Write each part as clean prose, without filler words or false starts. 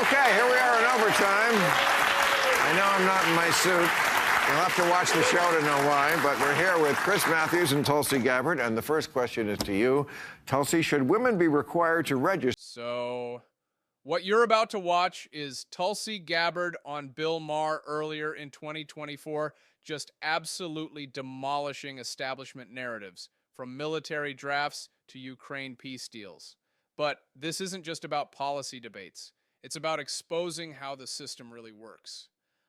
Okay, here we are in overtime. I know I'm not in my suit. You'll have to watch the show to know why, but we're here with Chris Matthews and Tulsi Gabbard, and the first question is to you. Tulsi, should women be required to register? So, what you're about to watch is Tulsi Gabbard on Bill Maher earlier in 2024, just absolutely demolishing establishment narratives, from military drafts to Ukraine peace deals. But this isn't just about policy debates. It's about exposing how the system really works.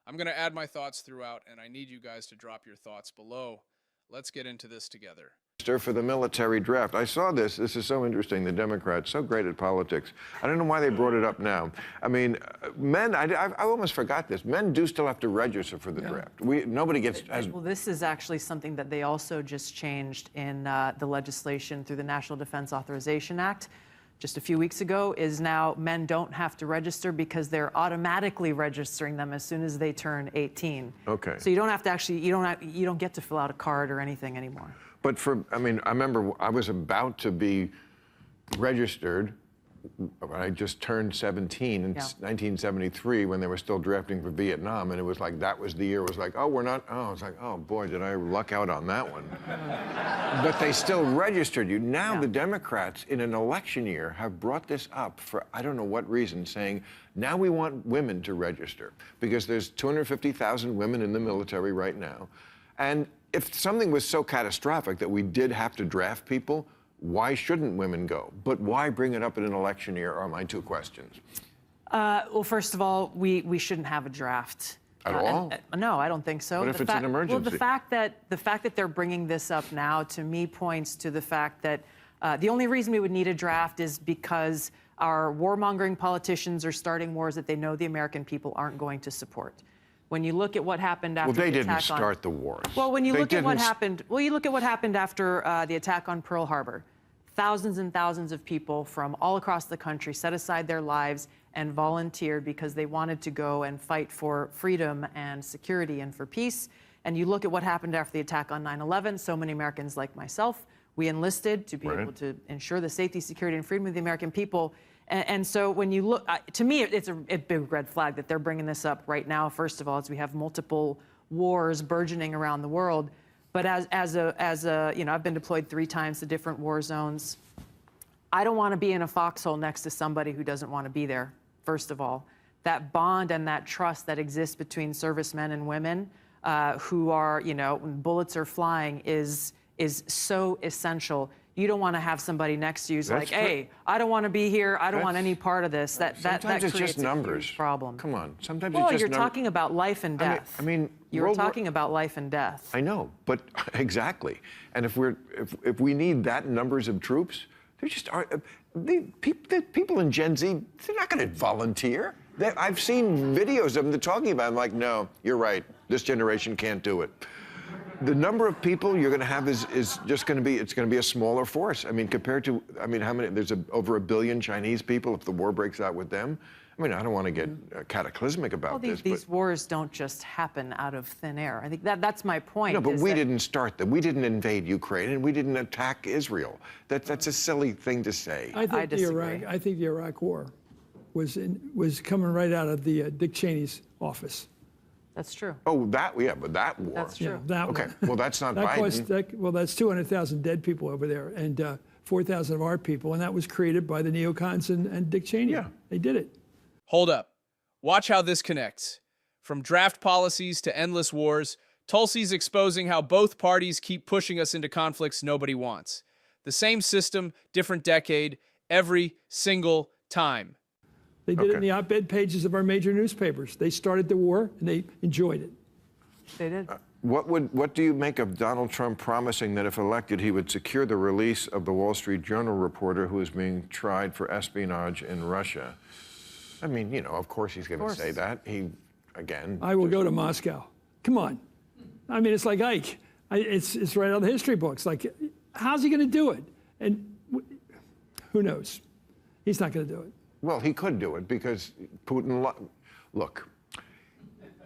I'm going to add my thoughts throughout, and I need you guys to drop your thoughts below. Let's get into this together. For the military draft. I saw this. This is so interesting. The Democrats, so great at politics. I don't know why they brought it up now. I mean, men, I almost forgot this. Men do still have to register for the draft. Nobody gets... Well, this is actually something that they also just changed in the legislation through the National Defense Authorization Act. Just a few weeks ago, is now men don't have to register because they're automatically registering them as soon as they turn 18. Okay. So you don't have to actually, you don't get to fill out a card or anything anymore. But I remember I was about to be registered. I just turned 17 in 1973 when they were still drafting for Vietnam, and it was like, that was the year. It was like, oh, we're not, oh, it's like, oh boy, did I luck out on that one. But they still registered you. Now the Democrats in an election year have brought this up for I don't know what reason, saying, now we want women to register because there's 250,000 women in the military right now. And if something was so catastrophic that we did have to draft people, why shouldn't women go? But why bring it up in an election year are my two questions. Well, first of all, we shouldn't have a draft. At all? No, I don't think so. What if it's an emergency? Well, the fact that they're bringing this up now, to me, points to the fact that the only reason we would need a draft is because our warmongering politicians are starting wars that they know the American people aren't going to support. When you look at what happened after they the didn't attack start the wars. Well, when you look at what happened, you look at what happened after the attack on Pearl Harbor. Thousands and thousands of people from all across the country set aside their lives and volunteered because they wanted to go and fight for freedom and security and for peace. And you look at what happened after the attack on 9/11. So many Americans like myself, we enlisted to be able to ensure the safety, security, and freedom of the American people. And so when you look, to me, it's a big red flag that they're bringing this up right now, first of all, as we have multiple wars burgeoning around the world. But as a you know, I've been deployed 3 times to different war zones. I don't want to be in a foxhole next to somebody who doesn't want to be there, first of all. That bond and that trust that exists between servicemen and women who are, you know, when bullets are flying is so essential. You don't want to have somebody next to you who's like, hey, I don't want to be here. I don't want any part of this. That sometimes it's creates just numbers. A huge problem. Come on. Sometimes well, it's just you're talking about life and death. I mean you're talking about life and death. I know, but exactly. And if we need that numbers of troops, they just aren't. The people in Gen Z, they're not going to volunteer. I've seen videos of them talking about it. I'm like, no, you're right. This generation can't do it. The number of people you're going to have is just going to be, it's going to be a smaller force. I mean, compared to, I mean, how many, there's over 1 billion Chinese people if the war breaks out with them. I mean, I don't want to get cataclysmic about this. These wars don't just happen out of thin air. I think that's my point. No, but we didn't start them. We didn't invade Ukraine, and we didn't attack Israel. That's a silly thing to say. I think the Iraq War was coming right out of the Dick Cheney's office. That's true. Oh, but that war. That's true. Yeah, okay, well, that's not Biden. Well, that's 200,000 dead people over there, and 4,000 of our people, and that was created by the neocons and Dick Cheney. Yeah. They did it. Hold up. Watch how this connects. From draft policies to endless wars, Tulsi's exposing how both parties keep pushing us into conflicts nobody wants. The same system, different decade, every single time. They did it in the op-ed pages of our major newspapers. They started the war, and they enjoyed it. They did. What do you make of Donald Trump promising that if elected, he would secure the release of the Wall Street Journal reporter who is being tried for espionage in Russia? I mean, you know, of course he's going to say that. Again. I will go to Moscow. Come on. I mean, it's like Ike. It's right out of the history books. Like, how's he going to do it? And who knows? He's not going to do it. Well, he could do it because Putin, look,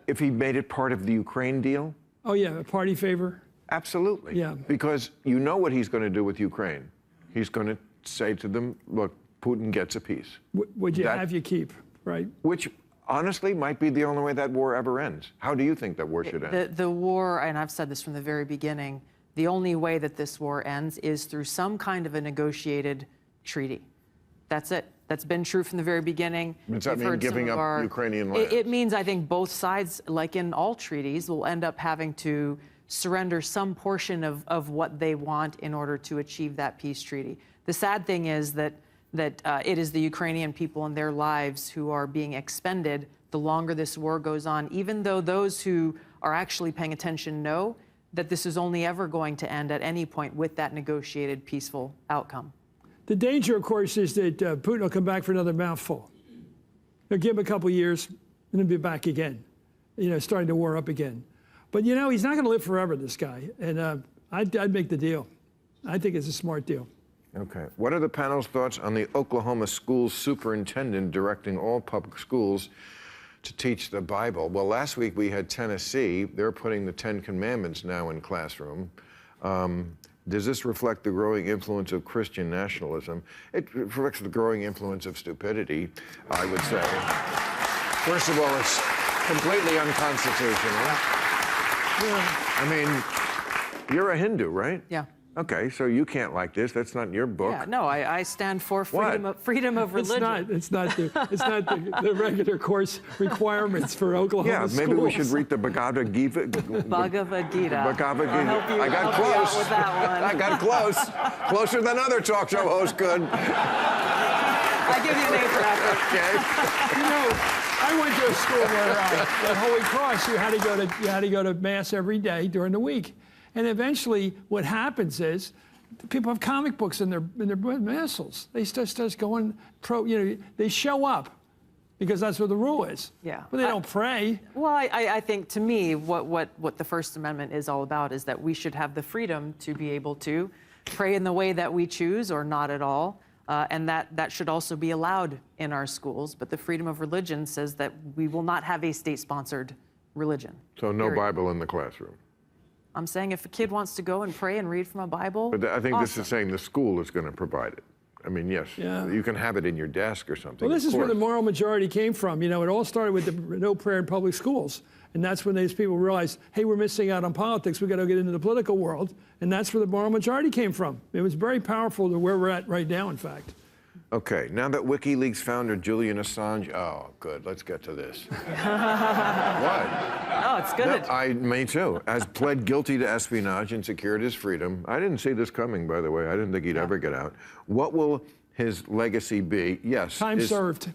if he made it part of the Ukraine deal. Oh, yeah, a party favor? Absolutely. Yeah. Because you know what he's going to do with Ukraine. He's going to say to them, look, Putin gets a piece. Would you have you keep, right? Which honestly might be the only way that war ever ends. How do you think that war should end? The war, and I've said this from the very beginning, the only way that this war ends is through some kind of a negotiated treaty. That's it. That's been true from the very beginning. Does that mean giving up Ukrainian land? It means, I think, both sides, like in all treaties, will end up having to surrender some portion of what they want in order to achieve that peace treaty. The sad thing is that it is the Ukrainian people and their lives who are being expended the longer this war goes on, even though those who are actually paying attention know that this is only ever going to end at any point with that negotiated peaceful outcome. The danger, of course, is that Putin will come back for another mouthful. They'll give him a couple of years, and he'll be back again, starting the war up again. But, he's not going to live forever, this guy. And I'd make the deal. I think it's a smart deal. Okay. What are the panel's thoughts on the Oklahoma school superintendent directing all public schools to teach the Bible? Well, last week we had Tennessee. They're putting the 10 Commandments now in classroom. Does this reflect the growing influence of Christian nationalism? It reflects the growing influence of stupidity, I would say. First of all, it's completely unconstitutional. I mean, you're a Hindu, right? Yeah. Okay, so you can't like this. That's not in your book. Yeah, no, I stand for freedom of religion. It's not the regular course requirements for Oklahoma schools. Yeah, maybe we should read the Bhagavad Gita. Bhagavad Gita. I got close. With that one. I got close. Closer than other talk show hosts could. I give you an A for Okay. effort. I went to a school where at Holy Cross you had to go to mass every day during the week. And eventually, what happens is, people have comic books in their missals. They start going they show up because that's what the rule is. Yeah. But they don't pray. Well, I think to me, what the First Amendment is all about is that we should have the freedom to be able to pray in the way that we choose or not at all. And that should also be allowed in our schools. But the freedom of religion says that we will not have a state-sponsored religion. So no Bible in the classroom. I'm saying if a kid wants to go and pray and read from a Bible, but I think awesome. This is saying the school is going to provide it. I mean, yes, you can have it in your desk or something. Well, this is where the moral majority came from. It all started with the no prayer in public schools. And that's when these people realized, hey, we're missing out on politics. We've got to get into the political world. And that's where the moral majority came from. It was very powerful to where we're at right now, in fact. Okay, now that WikiLeaks founder Julian Assange, oh, good, let's get to this. What? Oh, it's good. Me too. Has pled guilty to espionage and secured his freedom. I didn't see this coming, by the way. I didn't think he'd ever get out. What will his legacy be? Yes. Time served.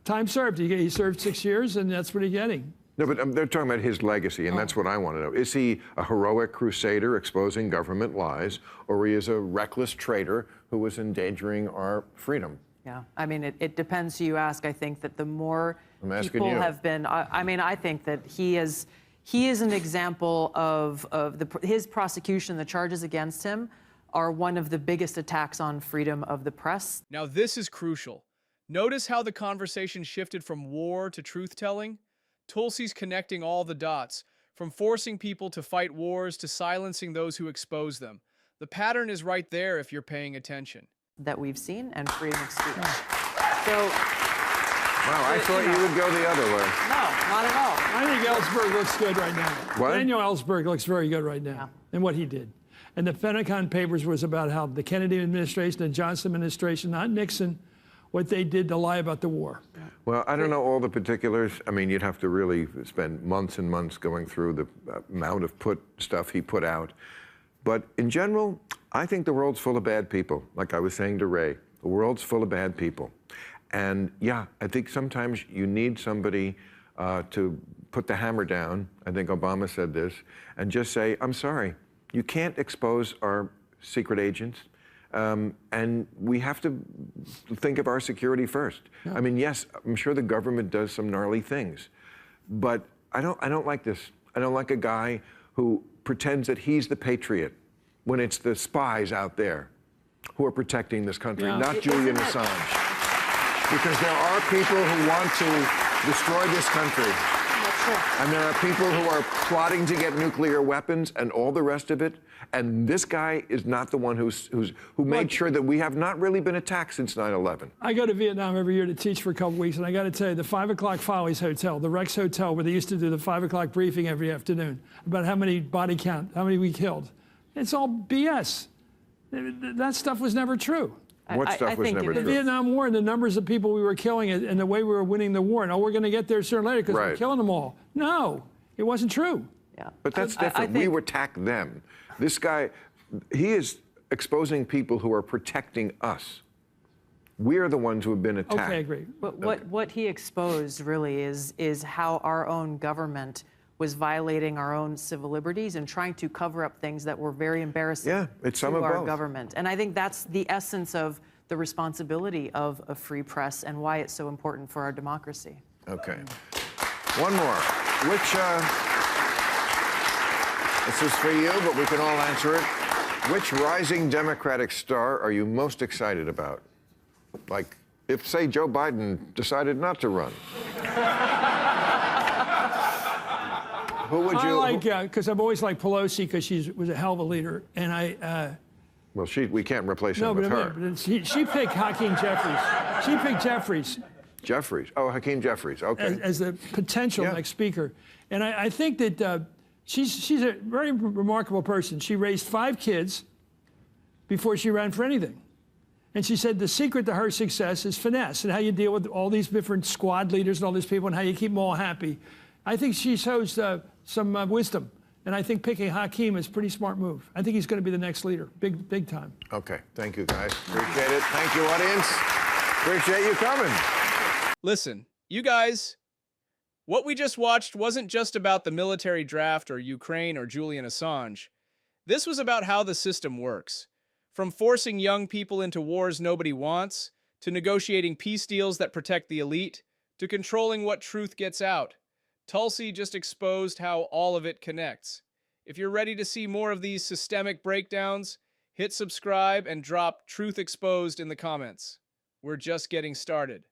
Time served. He served 6 years, and that's what he's getting. No, but they're talking about his legacy, and that's what I want to know. Is he a heroic crusader exposing government lies, or he is a reckless traitor who was endangering our freedom? Yeah, I mean, it depends who you ask. I think that the more people you. have been, I think that he is an example of his prosecution, the charges against him are one of the biggest attacks on freedom of the press. Now, this is crucial. Notice how the conversation shifted from war to truth-telling? Tulsi's connecting all the dots, from forcing people to fight wars to silencing those who expose them. The pattern is right there if you're paying attention. That we've seen, and freedom of speech. So, wow, I thought you would go the other way. No, not at all. I think Ellsberg looks good right now. What? Daniel Ellsberg looks very good right now, and what he did. And the Pentagon Papers was about how the Kennedy administration and Johnson administration, not Nixon, what they did to lie about the war. Well, I don't know all the particulars. I mean, you'd have to really spend months and months going through the amount of stuff he put out. But in general, I think the world's full of bad people. Like I was saying to Ray, the world's full of bad people. And yeah, I think sometimes you need somebody to put the hammer down. I think Obama said this, and just say, I'm sorry, you can't expose our secret agents. And we have to think of our security first. Yeah. I mean, yes, I'm sure the government does some gnarly things, but I don't like this. I don't like a guy who pretends that he's the patriot when it's the spies out there who are protecting this country, not Julian Assange. Because there are people who want to destroy this country. And there are people who are plotting to get nuclear weapons and all the rest of it. And this guy is not the one who made sure that we have not really been attacked since 9/11. I go to Vietnam every year to teach for a couple weeks, and I got to tell you, the 5 o'clock Follies Hotel, the Rex Hotel, where they used to do the 5 o'clock briefing every afternoon about how many body count, how many we killed. It's all BS. That stuff was never true. What stuff was never The true? Vietnam War and the numbers of people we were killing and the way we were winning the war. And we're going to get there sooner or later because we're killing them all. No, it wasn't true. Yeah. But that's different. We attack them. This guy, he is exposing people who are protecting us. We are the ones who have been attacked. Okay, I agree. But what he exposed really is how our own government was violating our own civil liberties and trying to cover up things that were very embarrassing to our government. And I think that's the essence of the responsibility of a free press and why it's so important for our democracy. Okay. One more. This is for you, but we can all answer it. Which rising Democratic star are you most excited about? Like, if, say, Joe Biden decided not to run. Who would you? I like, because I've always liked Pelosi because she was a hell of a leader. And well, we can't replace him with her. But she picked Hakeem Jeffries. She picked Jeffries. Jeffries. Oh, Hakeem Jeffries. Okay. As the potential next speaker. And I think that she's a very remarkable person. She raised 5 kids before she ran for anything. And she said the secret to her success is finesse and how you deal with all these different squad leaders and all these people and how you keep them all happy. I think she shows some wisdom. And I think picking Hakeem is a pretty smart move. I think he's going to be the next leader, big time. Okay, thank you, guys. Appreciate it. Thank you, audience. Appreciate you coming. Listen, you guys, what we just watched wasn't just about the military draft or Ukraine or Julian Assange. This was about how the system works. From forcing young people into wars nobody wants, to negotiating peace deals that protect the elite, to controlling what truth gets out. Tulsi just exposed how all of it connects. If you're ready to see more of these systemic breakdowns, hit subscribe and drop Truth Exposed in the comments. We're just getting started.